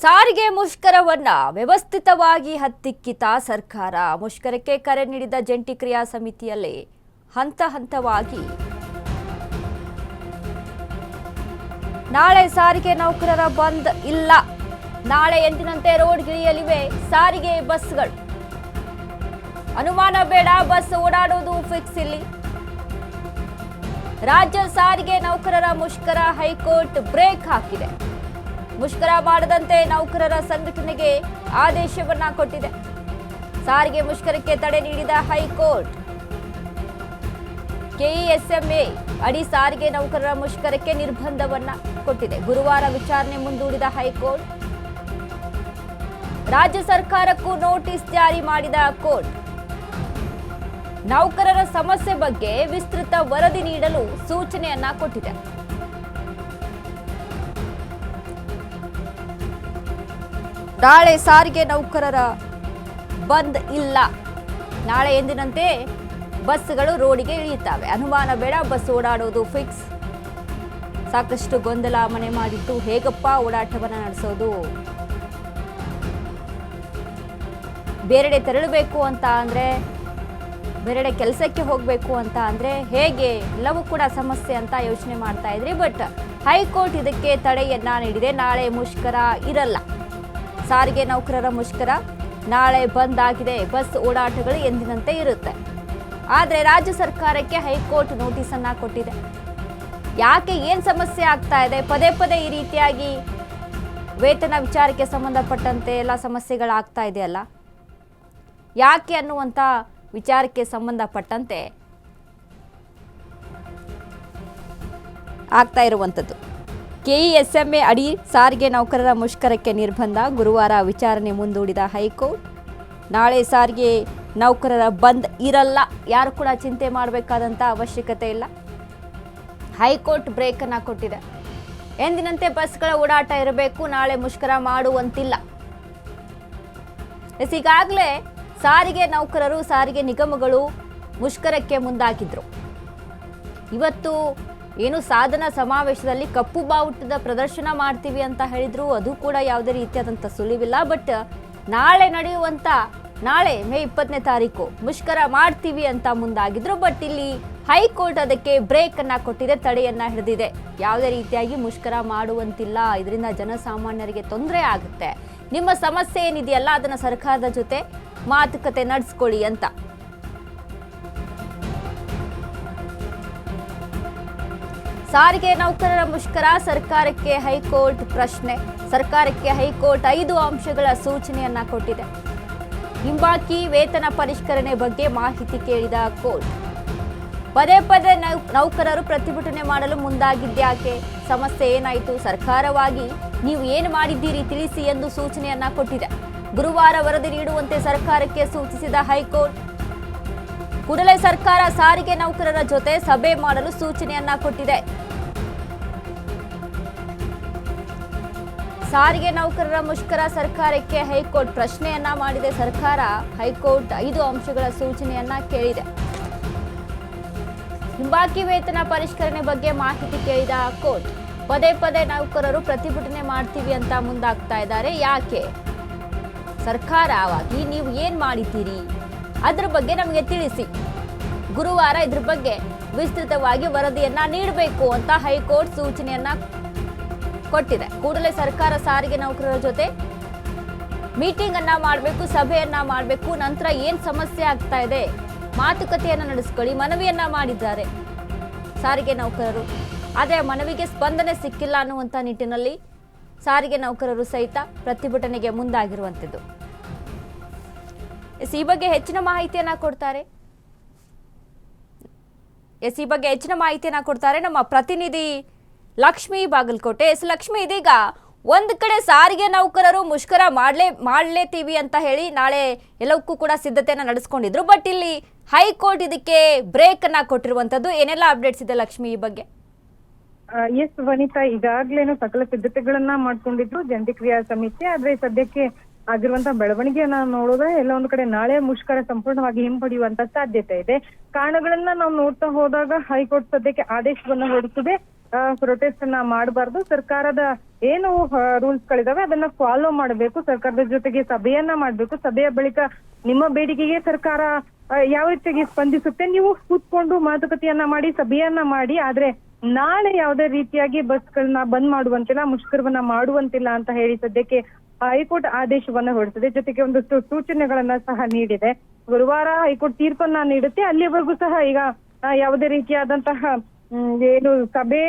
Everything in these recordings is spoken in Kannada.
ಸಾರಿಗೆ ಮುಷ್ಕರವನ್ನ ವ್ಯವಸ್ಥಿತವಾಗಿ ಹತ್ತಿಕ್ಕಿತ ಸರ್ಕಾರ. ಮುಷ್ಕರಕ್ಕೆ ಕರೆ ನೀಡಿದ ಜಂಟಿ ಕ್ರಿಯಾ ಸಮಿತಿಯಲ್ಲಿ ಹಂತ ಹಂತವಾಗಿ ನಾಳೆ ಸಾರಿಗೆ ನೌಕರರ ಬಂದ್ ಇಲ್ಲ. ನಾಳೆ ಎಂದಿನಂತೆ ರೋಡ್ಗಿಳಿಯಲಿವೆ ಸಾರಿಗೆ ಬಸ್ಗಳು. ಅನುಮಾನ ಬೇಡ, ಬಸ್ ಓಡಾಡೋದು ಫಿಕ್ಸ್ ಇಲ್ಲಿ. ರಾಜ್ಯ ಸಾರಿಗೆ ನೌಕರರ ಮುಷ್ಕರ ಹೈಕೋರ್ಟ್ ಬ್ರೇಕ್ ಹಾಕಿದೆ. ಮುಷ್ಕರ ಮಾಡದಂತೆ ನೌಕರರ ಸಂಘಟನೆಗೆ ಆದೇಶವನ್ನ ಕೊಟ್ಟಿದೆ. ಸಾರಿಗೆ ಮುಷ್ಕರಕ್ಕೆ ತಡೆ ನೀಡಿದ ಹೈಕೋರ್ಟ್. ಕೆಇಎಸ್ಎಂಎ ಅಡಿ ಸಾರಿಗೆ ನೌಕರರ ಮುಷ್ಕರಕ್ಕೆ ನಿರ್ಬಂಧವನ್ನ ಕೊಟ್ಟಿದೆ. ಗುರುವಾರ ವಿಚಾರಣೆ ಮುಂದೂಡಿದ ಹೈಕೋರ್ಟ್. ರಾಜ್ಯ ಸರ್ಕಾರಕ್ಕೂ ನೋಟಿಸ್ ಜಾರಿ ಮಾಡಿದ ಕೋರ್ಟ್. ನೌಕರರ ಸಮಸ್ಯೆ ಬಗ್ಗೆ ವಿಸ್ತೃತ ವರದಿ ನೀಡಲು ಸೂಚನೆಯನ್ನ ಕೊಟ್ಟಿದೆ. ನಾಳೆ ಸಾರಿಗೆ ನೌಕರರ ಬಂದ್ ಇಲ್ಲ. ನಾಳೆ ಎಂದಿನಂತೆ ಬಸ್ಗಳು ರೋಡಿಗೆ ಇಳಿಯುತ್ತವೆ. ಅನುಮಾನ ಬೇಡ, ಬಸ್ ಓಡಾಡೋದು ಫಿಕ್ಸ್. ಸಾಕಷ್ಟು ಗೊಂದಲ ಮನೆ ಮಾಡಿದ್ದು. ಹೇಗಪ್ಪ ಓಡಾಟವನ್ನು ನಡೆಸೋದು? ಬೇರೆಡೆ ತೆರಳಬೇಕು ಅಂತ ಅಂದ್ರೆ, ಬೇರೆಡೆ ಕೆಲಸಕ್ಕೆ ಹೋಗಬೇಕು ಅಂತ ಅಂದ್ರೆ ಹೇಗೆ? ಎಲ್ಲವೂ ಕೂಡ ಸಮಸ್ಯೆ ಅಂತ ಯೋಚನೆ ಮಾಡ್ತಾ ಇದ್ರಿ. ಬಟ್ ಹೈಕೋರ್ಟ್ ಇದಕ್ಕೆ ತಡೆಯನ್ನ ನೀಡಿದೆ. ನಾಳೆ ಮುಷ್ಕರ ಇರಲ್ಲ. ಸಾರಿಗೆ ನೌಕರರ ಮುಷ್ಕರ ನಾಳೆ ಬಂದ್ ಆಗಿದೆ. ಬಸ್ ಓಡಾಟಗಳು ಎಂದಿನಂತೆ ಇರುತ್ತೆ. ಆದರೆ ರಾಜ್ಯ ಸರ್ಕಾರಕ್ಕೆ ಹೈಕೋರ್ಟ್ ನೋಟಿಸ್ ಅನ್ನ ಕೊಟ್ಟಿದೆ. ಯಾಕೆ, ಏನ್ ಸಮಸ್ಯೆ ಆಗ್ತಾ ಇದೆ? ಪದೇ ಪದೇ ಈ ರೀತಿಯಾಗಿ ವೇತನ ವಿಚಾರಕ್ಕೆ ಸಂಬಂಧಪಟ್ಟಂತೆ ಎಲ್ಲ ಸಮಸ್ಯೆಗಳಾಗ್ತಾ ಇದೆಯಲ್ಲ, ಯಾಕೆ ಅನ್ನುವಂಥ ವಿಚಾರಕ್ಕೆ ಸಂಬಂಧಪಟ್ಟಂತೆ ಆಗ್ತಾ ಇರುವಂಥದ್ದು. ಕೆಇಎಸ್ಎಂಎ ಅಡಿ ಸಾರಿಗೆ ನೌಕರರ ಮುಷ್ಕರಕ್ಕೆ ನಿರ್ಬಂಧ. ಗುರುವಾರ ವಿಚಾರಣೆ ಮುಂದೂಡಿದ ಹೈಕೋರ್ಟ್. ನಾಳೆ ಸಾರಿಗೆ ನೌಕರರ ಬಂದ್ ಇರಲ್ಲ. ಯಾರು ಕೂಡ ಚಿಂತೆ ಮಾಡಬೇಕಾದಂಥ ಅವಶ್ಯಕತೆ ಇಲ್ಲ. ಹೈಕೋರ್ಟ್ ಬ್ರೇಕ್ ಅನ್ನ ಕೊಟ್ಟಿದೆ. ಎಂದಿನಂತೆ ಬಸ್ಗಳ ಓಡಾಟ ಇರಬೇಕು. ನಾಳೆ ಮುಷ್ಕರ ಮಾಡುವಂತಿಲ್ಲ. ಈಗಾಗಲೇ ಸಾರಿಗೆ ನೌಕರರು, ಸಾರಿಗೆ ನಿಗಮಗಳು ಮುಷ್ಕರಕ್ಕೆ ಮುಂದಾಗಿದ್ರು. ಇವತ್ತು ಏನು ಸಾಧನ ಸಮಾವೇಶದಲ್ಲಿ ಕಪ್ಪು ಬಾವುಟದ ಪ್ರದರ್ಶನ ಮಾಡ್ತೀವಿ ಅಂತ ಹೇಳಿದ್ರು. ಅದು ಕೂಡ ಯಾವುದೇ ರೀತಿಯಾದಂಥ ಸುಳಿವಿಲ್ಲ. ಬಟ್ ನಾಳೆ ಮೇ 20ನೇ ತಾರೀಕು ಮುಷ್ಕರ ಮಾಡ್ತೀವಿ ಅಂತ ಮುಂದಾಗಿದ್ರು. ಬಟ್ ಇಲ್ಲಿ ಹೈಕೋರ್ಟ್ ಅದಕ್ಕೆ ಬ್ರೇಕ್ ಅನ್ನ ಕೊಟ್ಟಿದೆ, ತಡೆಯನ್ನ ಹಿಡಿದಿದೆ. ಯಾವುದೇ ರೀತಿಯಾಗಿ ಮುಷ್ಕರ ಮಾಡುವಂತಿಲ್ಲ. ಇದರಿಂದ ಜನಸಾಮಾನ್ಯರಿಗೆ ತೊಂದರೆ ಆಗುತ್ತೆ. ನಿಮ್ಮ ಸಮಸ್ಯೆ ಏನಿದೆಯಲ್ಲ ಅದನ್ನ ಸರ್ಕಾರದ ಜೊತೆ ಮಾತುಕತೆ ನಡೆಸ್ಕೊಳ್ಳಿ ಅಂತ. ಸಾರಿಗೆ ನೌಕರರ ಮುಷ್ಕರ, ಸರ್ಕಾರಕ್ಕೆ ಹೈಕೋರ್ಟ್ ಪ್ರಶ್ನೆ. ಸರ್ಕಾರಕ್ಕೆ ಹೈಕೋರ್ಟ್ 5 ಅಂಶಗಳ ಸೂಚನೆಯನ್ನ ಕೊಟ್ಟಿದೆ. ಹಿಂಬಾಕಿ ವೇತನ ಪರಿಷ್ಕರಣೆ ಬಗ್ಗೆ ಮಾಹಿತಿ ಕೇಳಿದ ಕೋರ್ಟ್. ಪದೇ ಪದೇ ನೌಕರರು ಪ್ರತಿಭಟನೆ ಮಾಡಲು ಮುಂದಾಗಿದ್ಯಾಕೆ? ಸಮಸ್ಯೆ ಏನಾಯಿತು? ಸರ್ಕಾರವಾಗಿ ನೀವು ಏನು ಮಾಡಿದ್ದೀರಿ ತಿಳಿಸಿ ಎಂದು ಸೂಚನೆಯನ್ನ ಕೊಟ್ಟಿದೆ. ಗುರುವಾರ ವರದಿ ನೀಡುವಂತೆ ಸರ್ಕಾರಕ್ಕೆ ಸೂಚಿಸಿದ ಹೈಕೋರ್ಟ್. ಕೂಡಲೇ ಸರ್ಕಾರ ಸಾರಿಗೆ ನೌಕರರ ಜೊತೆ ಸಭೆ ಮಾಡಲು ಸೂಚನೆಯನ್ನ ಕೊಟ್ಟಿದೆ. ಸಾರಿಗೆ ನೌಕರರ ಮುಷ್ಕರ, ಸರ್ಕಾರಕ್ಕೆ ಹೈಕೋರ್ಟ್ ಪ್ರಶ್ನೆಯನ್ನ ಮಾಡಿದೆ. ಸರ್ಕಾರ ಹೈಕೋರ್ಟ್ 5 ಅಂಶಗಳ ಸೂಚನೆಯನ್ನ ಕೇಳಿದೆ. ಹಿಂಬಾಕಿ ವೇತನ ಪರಿಷ್ಕರಣೆ ಬಗ್ಗೆ ಮಾಹಿತಿ ಕೇಳಿದ ಕೋರ್ಟ್. ಪದೇ ಪದೇ ನೌಕರರು ಪ್ರತಿಭಟನೆ ಮಾಡ್ತೀವಿ ಅಂತ ಮುಂದಾಗ್ತಾ ಇದ್ದಾರೆ. ಯಾಕೆ? ಸರ್ಕಾರವಾಗಿ ನೀವು ಏನ್ ಮಾಡಿದ್ದೀರಿ ಅದ್ರ ಬಗ್ಗೆ ನಮಗೆ ತಿಳಿಸಿ. ಗುರುವಾರ ಇದ್ರ ಬಗ್ಗೆ ವಿಸ್ತೃತವಾಗಿ ವರದಿಯನ್ನ ನೀಡಬೇಕು ಅಂತ ಹೈಕೋರ್ಟ್ ಸೂಚನೆಯನ್ನ ಕೊಟ್ಟಿದೆ. ಕೂಡಲೇ ಸರ್ಕಾರ ಸಾರಿಗೆ ನೌಕರರ ಜೊತೆ ಮೀಟಿಂಗ್ ಅನ್ನ ಮಾಡಬೇಕು, ಸಭೆಯನ್ನ ಮಾಡಬೇಕು. ನಂತರ ಏನ್ ಸಮಸ್ಯೆ ಆಗ್ತಾ ಇದೆ ಮಾತುಕತೆಯನ್ನ ನಡೆಸ್ಕೊಳ್ಳಿ ಮನವಿಯನ್ನ ಮಾಡಿದ್ದಾರೆ ಸಾರಿಗೆ ನೌಕರರು. ಆದರೆ ಮನವಿಗೆ ಸ್ಪಂದನೆ ಸಿಕ್ಕಿಲ್ಲ ಅನ್ನುವಂಥ ನಿಟ್ಟಿನಲ್ಲಿ ಸಾರಿಗೆ ನೌಕರರು ಸಹಿತ ಪ್ರತಿಭಟನೆಗೆ ಮುಂದಾಗಿರುವಂಥದ್ದು. ಈ ಬಗ್ಗೆ ಹೆಚ್ಚಿನ ಮಾಹಿತಿಯನ್ನ ಕೊಡ್ತಾರೆ ನಮ್ಮ ಪ್ರತಿನಿಧಿ ಲಕ್ಷ್ಮಿ ಬಾಗಲಕೋಟೆ. ಲಕ್ಷ್ಮಿ, ಇದೀಗ ಒಂದ್ ಕಡೆ ಸಾರಿಗೆ ನೌಕರರು ಮುಷ್ಕರ ಮಾಡ್ಲೇತೀವಿ ಅಂತ ಹೇಳಿ ನಾಳೆ ಎಲ್ಲವಕ್ಕೂ ಕೂಡ ಸಿದ್ಧತೆಯನ್ನ ನಡೆಸ್ಕೊಂಡಿದ್ರು. ಬಟ್ ಇಲ್ಲಿ ಹೈಕೋರ್ಟ್ ಇದಕ್ಕೆ ಬ್ರೇಕ್ ಅನ್ನ ಕೊಟ್ಟಿರುವಂತದ್ದು. ಏನೆಲ್ಲ ಅಪ್ಡೇಟ್ಸ್ ಇದೆ ಲಕ್ಷ್ಮಿ ಈ ಬಗ್ಗೆ? ಎಸ್ ವನಿತಾ, ಈಗಾಗ್ಲೇನು ಸಕಲ ಸಿದ್ಧತೆಗಳನ್ನ ಮಾಡ್ಕೊಂಡಿದ್ರು ಜಂಟಿ ಕ್ರಿಯಾ ಸಮಿತಿ. ಆದ್ರೆ ಸದ್ಯಕ್ಕೆ ಆಗಿರುವಂತಹ ಬೆಳವಣಿಗೆಯನ್ನ ನೋಡಿದ್ರೆ ಎಲ್ಲ ಒಂದ್ ಕಡೆ ನಾಳೆ ಮುಷ್ಕರ ಸಂಪೂರ್ಣವಾಗಿ ಹಿಂಪಡೆಯುವಂತ ಸಾಧ್ಯತೆ ಇದೆ. ಕಾರಣಗಳನ್ನ ನಾವು ನೋಡ್ತಾ ಹೋದಾಗ ಹೈಕೋರ್ಟ್ ಸದ್ಯಕ್ಕೆ ಆದೇಶವನ್ನ ಹೊರಡಿಸಿದೆ. ಪ್ರೊಟೆಸ್ಟ್ ಅನ್ನ ಮಾಡಬಾರ್ದು. ಸರ್ಕಾರದ ಏನು ರೂಲ್ಸ್ ಗಳಿದಾವೆ ಅದನ್ನ ಫಾಲೋ ಮಾಡಬೇಕು. ಸರ್ಕಾರದ ಜೊತೆಗೆ ಸಭೆಯನ್ನ ಮಾಡ್ಬೇಕು. ಸಭೆಯ ಬಳಿಕ ನಿಮ್ಮ ಬೇಡಿಕೆಗೆ ಸರ್ಕಾರ ಯಾವ ರೀತಿಯಾಗಿ ಸ್ಪಂದಿಸುತ್ತೆ ನೀವು ಕೂತ್ಕೊಂಡು ಮಾತುಕತೆಯನ್ನ ಮಾಡಿ ಸಭೆಯನ್ನ ಮಾಡಿ. ಆದ್ರೆ ನಾಳೆ ಯಾವುದೇ ರೀತಿಯಾಗಿ ಬಸ್ಗಳನ್ನ ಬಂದ್ ಮಾಡುವಂತಿಲ್ಲ, ಮುಷ್ಕರವನ್ನ ಮಾಡುವಂತಿಲ್ಲ ಅಂತ ಹೇಳಿ ಸದ್ಯಕ್ಕೆ ಹೈಕೋರ್ಟ್ ಆದೇಶವನ್ನ ಹೊರಡಿಸಿದೆ. ಜೊತೆಗೆ ಒಂದಷ್ಟು ಸೂಚನೆಗಳನ್ನ ಸಹ ನೀಡಿದೆ. ಗುರುವಾರ ಹೈಕೋರ್ಟ್ ತೀರ್ಪನ್ನ ನೀಡುತ್ತೆ. ಅಲ್ಲಿವರೆಗೂ ಸಹ ಈಗ ಯಾವುದೇ ರೀತಿಯಾದಂತಹ ಏನು ಸಭೆ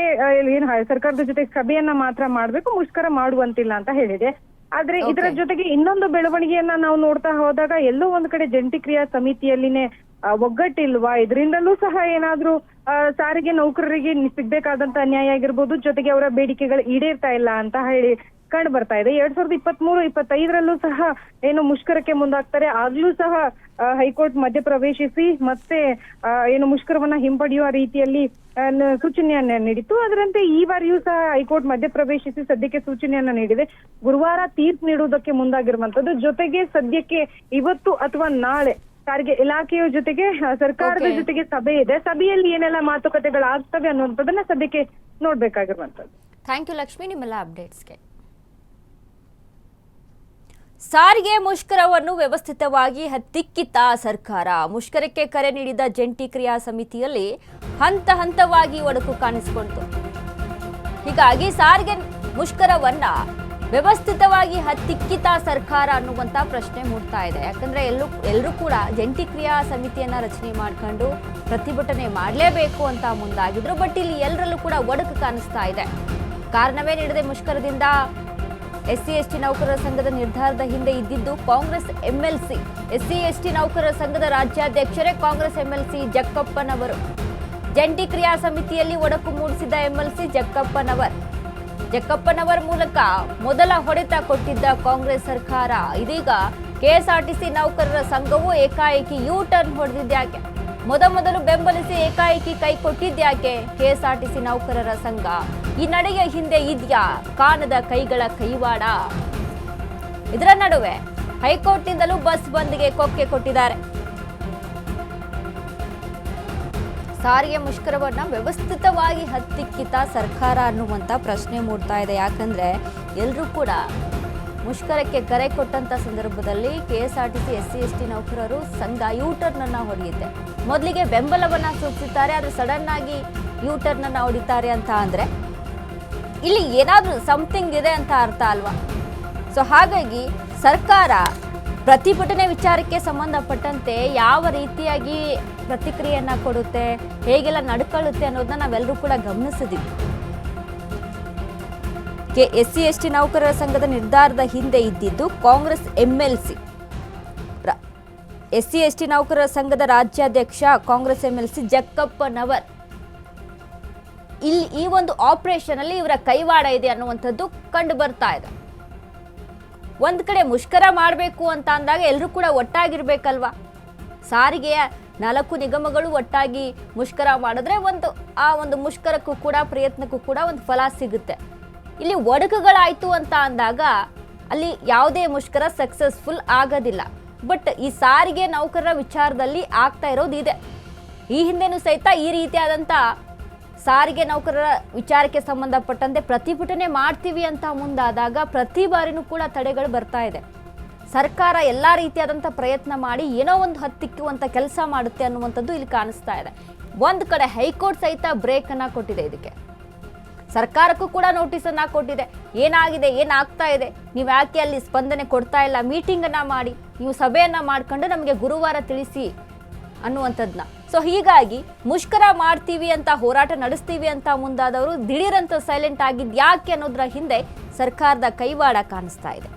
ಏನು ಸರ್ಕಾರದ ಜೊತೆ ಸಭೆಯನ್ನ ಮಾತ್ರ ಮಾಡ್ಬೇಕು, ಮುಷ್ಕರ ಮಾಡುವಂತಿಲ್ಲ ಅಂತ ಹೇಳಿದೆ. ಆದ್ರೆ ಇದರ ಜೊತೆಗೆ ಇನ್ನೊಂದು ಬೆಳವಣಿಗೆಯನ್ನ ನಾವು ನೋಡ್ತಾ ಹೋದಾಗ ಎಲ್ಲೋ ಒಂದ್ ಕಡೆ ಜಂಟಿ ಕ್ರಿಯಾ ಸಮಿತಿಯಲ್ಲಿನೇ ಒಗ್ಗಟ್ಟಿಲ್ವಾ, ಇದರಿಂದಲೂ ಸಹ ಏನಾದ್ರೂ ಸಾರಿಗೆ ನೌಕರರಿಗೆ ಸಿಗ್ಬೇಕಾದಂತ ನ್ಯಾಯ ಆಗಿರ್ಬೋದು, ಜೊತೆಗೆ ಅವರ ಬೇಡಿಕೆಗಳು ಈಡೇರ್ತಾ ಇಲ್ಲ ಅಂತ ಹೇಳಿ ಕಂಡು ಬರ್ತಾ ಇದೆ. 2023-25ರಲ್ಲೂ ಸಹ ಏನು ಮುಷ್ಕರಕ್ಕೆ ಮುಂದಾಗ್ತಾರೆ. ಆಗ್ಲೂ ಸಹ ಹೈಕೋರ್ಟ್ ಮಧ್ಯಪ್ರವೇಶಿಸಿ ಮತ್ತೆ ಏನು ಮುಷ್ಕರವನ್ನ ಹಿಂಪಡೆಯುವ ರೀತಿಯಲ್ಲಿ ಸೂಚನೆಯನ್ನ ನೀಡಿತ್ತು. ಅದರಂತೆ ಈ ಬಾರಿಯೂ ಸಹ ಹೈಕೋರ್ಟ್ ಮಧ್ಯಪ್ರವೇಶಿಸಿ ಸದ್ಯಕ್ಕೆ ಸೂಚನೆಯನ್ನ ನೀಡಿದೆ. ಗುರುವಾರ ತೀರ್ಪು ನೀಡುವುದಕ್ಕೆ ಮುಂದಾಗಿರುವಂತದ್ದು. ಜೊತೆಗೆ ಸದ್ಯಕ್ಕೆ ಇವತ್ತು ಅಥವಾ ನಾಳೆ ಸಾರಿಗೆ ಇಲಾಖೆಯ ಜೊತೆಗೆ ಸರ್ಕಾರದ ಜೊತೆಗೆ ಸಭೆ ಇದೆ. ಸಭೆಯಲ್ಲಿ ಏನೆಲ್ಲ ಮಾತುಕತೆಗಳಾಗ್ತವೆ ಅನ್ನುವಂಥದ್ದನ್ನ ಸದ್ಯಕ್ಕೆ ನೋಡ್ಬೇಕಾಗಿರುವಂತದ್ದು. ಥ್ಯಾಂಕ್ ಯು ಲಕ್ಷ್ಮಿ, ನಿಮ್ಮೆಲ್ಲ ಅಪ್ಡೇಟ್ಸ್ಗೆ. ಸಾರಿಗೆ ಮುಷ್ಕರವನ್ನು ವ್ಯವಸ್ಥಿತವಾಗಿ ಹತ್ತಿಕ್ಕಿತ ಸರ್ಕಾರ. ಮುಷ್ಕರಕ್ಕೆ ಕರೆ ನೀಡಿದ ಜಂಟಿ ಕ್ರಿಯಾ ಸಮಿತಿಯಲ್ಲಿ ಹಂತ ಹಂತವಾಗಿ ಒಡಕು ಕಾಣಿಸಿಕೊಂಡಿತು. ಹೀಗಾಗಿ ಸಾರಿಗೆ ಮುಷ್ಕರವನ್ನ ವ್ಯವಸ್ಥಿತವಾಗಿ ಹತ್ತಿಕ್ಕಿತ ಸರ್ಕಾರ ಅನ್ನುವಂತ ಪ್ರಶ್ನೆ ಮೂಡ್ತಾ ಇದೆ. ಯಾಕಂದ್ರೆ ಎಲ್ಲರೂ ಕೂಡ ಜಂಟಿ ಕ್ರಿಯಾ ಸಮಿತಿಯನ್ನ ರಚನೆ ಮಾಡ್ಕೊಂಡು ಪ್ರತಿಭಟನೆ ಮಾಡಲೇಬೇಕು ಅಂತ ಮುಂದಾಗಿದ್ರು. ಬಟ್ ಇಲ್ಲಿ ಎಲ್ಲರಲ್ಲೂ ಕೂಡ ಒಡಕು ಕಾಣಿಸ್ತಾ ಇದೆ. ಕಾರಣವೇ ನೀಡದೆ ಮುಷ್ಕರದಿಂದ SC/ST ನೌಕರರ ಸಂಘದ ನಿರ್ಧಾರದ ಹಿಂದೆ ಇದ್ದಿದ್ದು ಕಾಂಗ್ರೆಸ್ MLC. SC/ST ನೌಕರರ ಸಂಘದ ರಾಜ್ಯಾಧ್ಯಕ್ಷರೇ ಕಾಂಗ್ರೆಸ್ MLC ಜಕ್ಕಪ್ಪನವರು. ಜಂಟಿ ಕ್ರಿಯಾ ಸಮಿತಿಯಲ್ಲಿ ಒಡಕು ಮೂಡಿಸಿದ MLC ಜಕ್ಕಪ್ಪನವರ್ ಮೂಲಕ ಮೊದಲ ಹೊಡೆತ ಕೊಟ್ಟಿದ್ದ ಕಾಂಗ್ರೆಸ್ ಸರ್ಕಾರ ಇದೀಗ KSRTC ನೌಕರರ ಸಂಘವು ಏಕಾಏಕಿ ಯೂ ಟರ್ನ್ ಹೊಡೆದಿದ್ಯಾಕೆ? ಮೊದಲು ಬೆಂಬಲಿಸಿ ಏಕಾಏಕಿ ಕೈ ಕೊಟ್ಟಿದ್ಯಾಕೆ KSRTC ನೌಕರರ ಸಂಘ? ಈ ನಡೆಯ ಹಿಂದೆ ಇದ್ಯಾ ಕಾಣದ ಕೈಗಳ ಕೈವಾಡ? ಇದರ ನಡುವೆ ಹೈಕೋರ್ಟ್ನಿಂದಲೂ ಬಸ್ ಬಂದ್ಗೆ ಕೊಕ್ಕೆ ಕೊಟ್ಟಿದ್ದಾರೆ. ಸಾರಿಗೆ ಮುಷ್ಕರವನ್ನ ವ್ಯವಸ್ಥಿತವಾಗಿ ಹತ್ತಿಕ್ಕಿತ ಸರ್ಕಾರ ಅನ್ನುವಂತ ಪ್ರಶ್ನೆ ಮೂಡ್ತಾ ಇದೆ. ಯಾಕಂದ್ರೆ ಎಲ್ಲರೂ ಕೂಡ ಮುಷ್ಕರಕ್ಕೆ ಕರೆ ಕೊಟ್ಟಂತ ಸಂದರ್ಭದಲ್ಲಿ KSRTC SC/ST ನೌಕರರು ಸಂಘ ಯೂಟರ್ನ್ ಅನ್ನ ಹೊಡೆಯುತ್ತೆ. ಮೊದಲಿಗೆ ಬೆಂಬಲವನ್ನ ಸೂಚಿಸುತ್ತಾರೆ, ಆದ್ರೆ ಸಡನ್ ಆಗಿ ಯೂಟರ್ನ್ ಅನ್ನ ಹೊಡಿತಾರೆ ಅಂತ ಅಂದ್ರೆ ಇಲ್ಲಿ ಏನಾದ್ರೂ ಸಮಥಿಂಗ್ ಇದೆ ಅಂತ ಅರ್ಥ ಅಲ್ವಾ? ಸೊ ಹಾಗಾಗಿ ಸರ್ಕಾರ ಪ್ರತಿಭಟನೆ ವಿಚಾರಕ್ಕೆ ಸಂಬಂಧಪಟ್ಟಂತೆ ಯಾವ ರೀತಿಯಾಗಿ ಪ್ರತಿಕ್ರಿಯೆಯನ್ನ ಕೊಡುತ್ತೆ, ಹೇಗೆಲ್ಲ ನಡ್ಕೊಳ್ಳುತ್ತೆ ಅನ್ನೋದನ್ನ ನಾವೆಲ್ಲರೂ ಕೂಡ ಗಮನಿಸಿದ್ದೀವಿ. SC/ST ನೌಕರರ ಸಂಘದ ನಿರ್ಧಾರದ ಹಿಂದೆ ಇದ್ದಿದ್ದು ಕಾಂಗ್ರೆಸ್ MLC. SC/ST ನೌಕರರ ಸಂಘದ ರಾಜ್ಯಾಧ್ಯಕ್ಷ ಕಾಂಗ್ರೆಸ್ MLC ಜಕ್ಕಪ್ಪನವರ್. ಇಲ್ಲಿ ಈ ಒಂದು ಆಪರೇಷನ್ ಅಲ್ಲಿ ಇವರ ಕೈವಾಡ ಇದೆ ಅನ್ನುವಂಥದ್ದು ಕಂಡು ಬರ್ತಾ ಇದೆ. ಒಂದ್ ಕಡೆ ಮುಷ್ಕರ ಮಾಡಬೇಕು ಅಂತ ಅಂದಾಗ ಎಲ್ಲರೂ ಕೂಡ ಒಟ್ಟಾಗಿರ್ಬೇಕಲ್ವಾ? ಸಾರಿಗೆಯ 4 ನಿಗಮಗಳು ಒಟ್ಟಾಗಿ ಮುಷ್ಕರ ಮಾಡಿದ್ರೆ ಆ ಒಂದು ಮುಷ್ಕರಕ್ಕೂ ಕೂಡ ಪ್ರಯತ್ನಕ್ಕೂ ಕೂಡ ಒಂದು ಫಲ ಸಿಗುತ್ತೆ. ಇಲ್ಲಿ ಒಡಕುಗಳಾಯ್ತು ಅಂತ ಅಂದಾಗ ಅಲ್ಲಿ ಯಾವುದೇ ಮುಷ್ಕರ ಸಕ್ಸಸ್ಫುಲ್ ಆಗೋದಿಲ್ಲ. ಬಟ್ ಈ ಸಾರಿಗೆ ನೌಕರರ ವಿಚಾರದಲ್ಲಿ ಆಗ್ತಾ ಇರೋದು ಇದೆ. ಈ ಹಿಂದೆನೂ ಸಹಿತ ಈ ರೀತಿಯಾದಂಥ ಸಾರಿಗೆ ನೌಕರರ ವಿಚಾರಕ್ಕೆ ಸಂಬಂಧಪಟ್ಟಂತೆ ಪ್ರತಿಭಟನೆ ಮಾಡ್ತೀವಿ ಅಂತ ಮುಂದಾದಾಗ ಪ್ರತಿ ಬಾರಿನೂ ಕೂಡ ತಡೆಗಳು ಬರ್ತಾ ಇದೆ. ಸರ್ಕಾರ ಎಲ್ಲ ರೀತಿಯಾದಂಥ ಪ್ರಯತ್ನ ಮಾಡಿ ಏನೋ ಒಂದು ಹತ್ತಿಕ್ಕುವಂಥ ಕೆಲಸ ಮಾಡುತ್ತೆ ಅನ್ನುವಂಥದ್ದು ಇಲ್ಲಿ ಕಾಣಿಸ್ತಾ ಇದೆ. ಒಂದು ಕಡೆ ಹೈಕೋರ್ಟ್ ಸಹಿತ ಬ್ರೇಕ್ ಅನ್ನ ಕೊಟ್ಟಿದೆ. ಇದಕ್ಕೆ ಸರ್ಕಾರಕ್ಕೂ ಕೂಡ ನೋಟಿಸ್ ಅನ್ನ ಕೊಟ್ಟಿದೆ. ಏನಾಗಿದೆ, ಏನಾಗ್ತಾ ಇದೆ, ನೀವು ಯಾಕೆ ಅಲ್ಲಿ ಸ್ಪಂದನೆ ಕೊಡ್ತಾ ಇಲ್ಲ, ಮೀಟಿಂಗ್ ಅನ್ನ ಮಾಡಿ, ನೀವು ಸಭೆಯನ್ನ ಮಾಡ್ಕೊಂಡು ನಮಗೆ ಗುರುವಾರ ತಿಳಿಸಿ ಅನ್ನುವಂಥದ್ದನ್ನ. ಸೊ ಹೀಗಾಗಿ ಮುಷ್ಕರ ಮಾಡ್ತೀವಿ ಅಂತ, ಹೋರಾಟ ನಡೆಸ್ತೀವಿ ಅಂತ ಮುಂದಾದವರು ದಿಢೀರಂತ ಸೈಲೆಂಟ್ ಆಗಿದ್ದು ಯಾಕೆ ಅನ್ನೋದ್ರ ಹಿಂದೆ ಸರ್ಕಾರದ ಕೈವಾಡ ಕಾಣಿಸ್ತಾ ಇದೆ.